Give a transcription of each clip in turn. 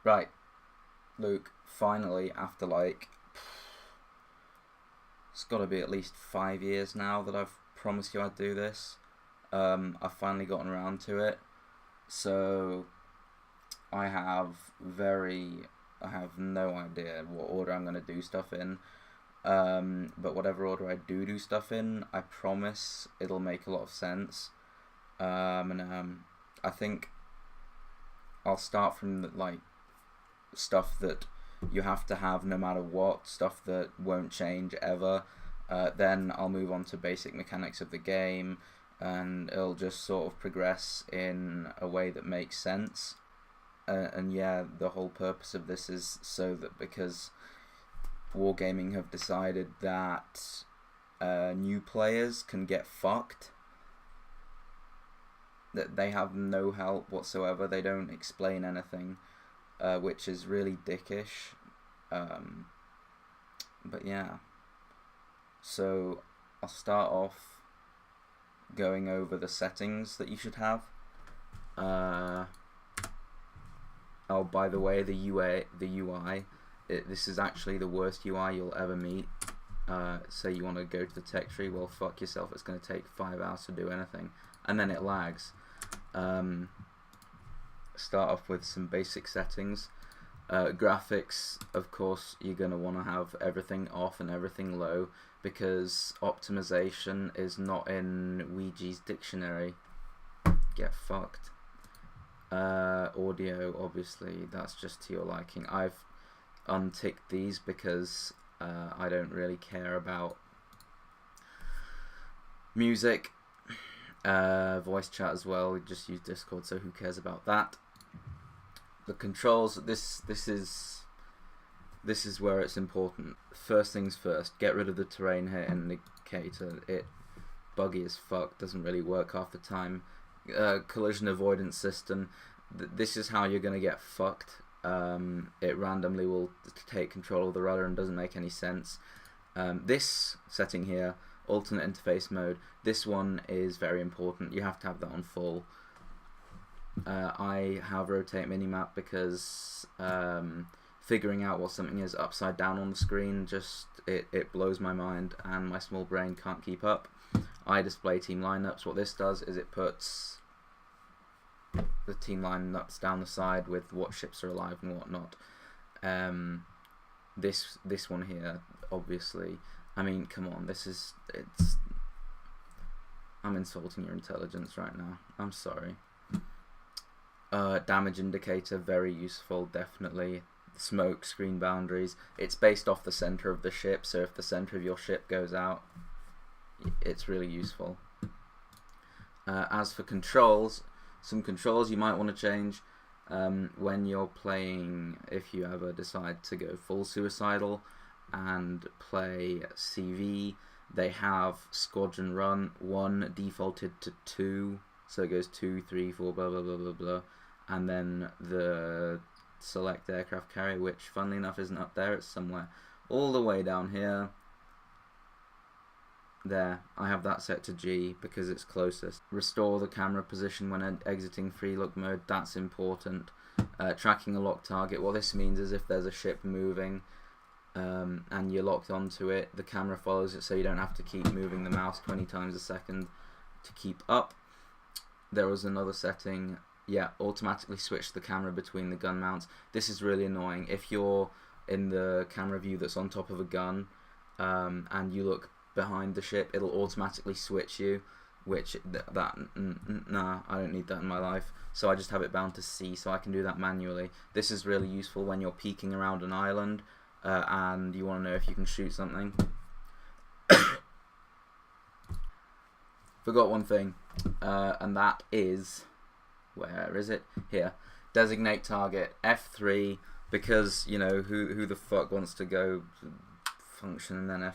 Right, Luke, finally, after like, it's got to be at least 5 years now that I've promised you I'd do this. I've finally gotten around to it. So, I have no idea what order I'm going to do stuff in. But whatever order I do stuff in, I promise it'll make a lot of sense. I think I'll start from stuff that you have to have no matter what, stuff that won't change ever. Then I'll move on to basic mechanics of the game, and it'll just sort of progress in a way that makes sense. And yeah, the whole purpose of this is so that because Wargaming have decided that new players can get fucked, that they have no help whatsoever, they don't explain anything, which is really dickish. But yeah, so I'll start off going over the settings that you should have. Oh, by the way, the UI, this is actually the worst UI you'll ever meet. Say you want to go to the tech tree, well, fuck yourself, it's going to take 5 hours to do anything. And then it lags. Start off with some basic settings. Graphics, of course, you're going to want to have everything off and everything low, because optimization is not in Ouija's dictionary. Get fucked. Audio, obviously, that's just to your liking. I've unticked these because I don't really care about music. Voice chat as well, we just use Discord, so who cares about that. The controls, this is where it's important. First things first, get rid of the terrain hit indicator. It buggy as fuck, doesn't really work half the time. Collision avoidance system, this is how you're gonna get fucked. It randomly will take control of the rudder and doesn't make any sense. This setting here, alternate interface mode, this one is very important. You have to have that on full. I have rotate minimap because figuring out what something is upside down on the screen, just it blows my mind and my small brain can't keep up. I display team lineups. What this does is it puts the team lineups down the side with what ships are alive and whatnot. This one here, obviously, I mean, come on, I'm insulting your intelligence right now. I'm sorry. Damage indicator, very useful, definitely. Smoke, screen boundaries. It's based off the center of the ship, so if the center of your ship goes out, it's really useful. As for controls, some controls you might want to change when you're playing, if you ever decide to go full suicidal and play CV. They have Squadron Run 1 defaulted to 2, so it goes 2, 3, 4, blah blah blah blah blah, and then the select aircraft carrier, which funnily enough isn't up there, it's somewhere all the way down here. There, I have that set to G because it's closest. Restore the camera position when exiting free look mode, that's important. Tracking a locked target, what this means is if there's a ship moving and you're locked onto it, the camera follows it, so you don't have to keep moving the mouse 20 times a second to keep up. There was another setting, yeah, automatically switch the camera between the gun mounts. This is really annoying. If you're in the camera view that's on top of a gun and you look behind the ship, it'll automatically switch you, which nah, I don't need that in my life, so I just have it bound to C so I can do that manually. This is really useful when you're peeking around an island and you want to know if you can shoot something. Forgot one thing, and that is, where is it? Here. Designate Target F3, because, you know, who the fuck wants to go function and then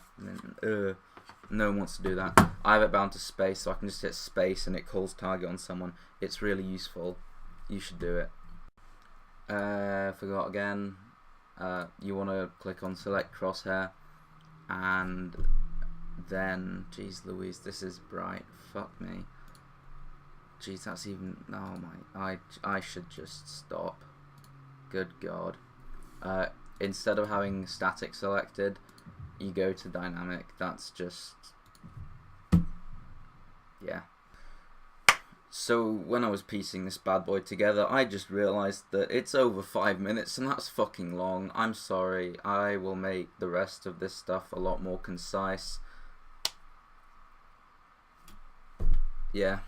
no one wants to do that. I have it bound to space, so I can just hit space and it calls target on someone. It's really useful. You should do it. Forgot again. You want to click on select crosshair, and then, jeez Louise, this is bright. Fuck me. Jeez, that's even. Oh my. I should just stop. Good God. Instead of having static selected, you go to dynamic. That's just... yeah. So when I was piecing this bad boy together, I just realised that it's over 5 minutes, and that's fucking long. I'm sorry. I will make the rest of this stuff a lot more concise. Yeah.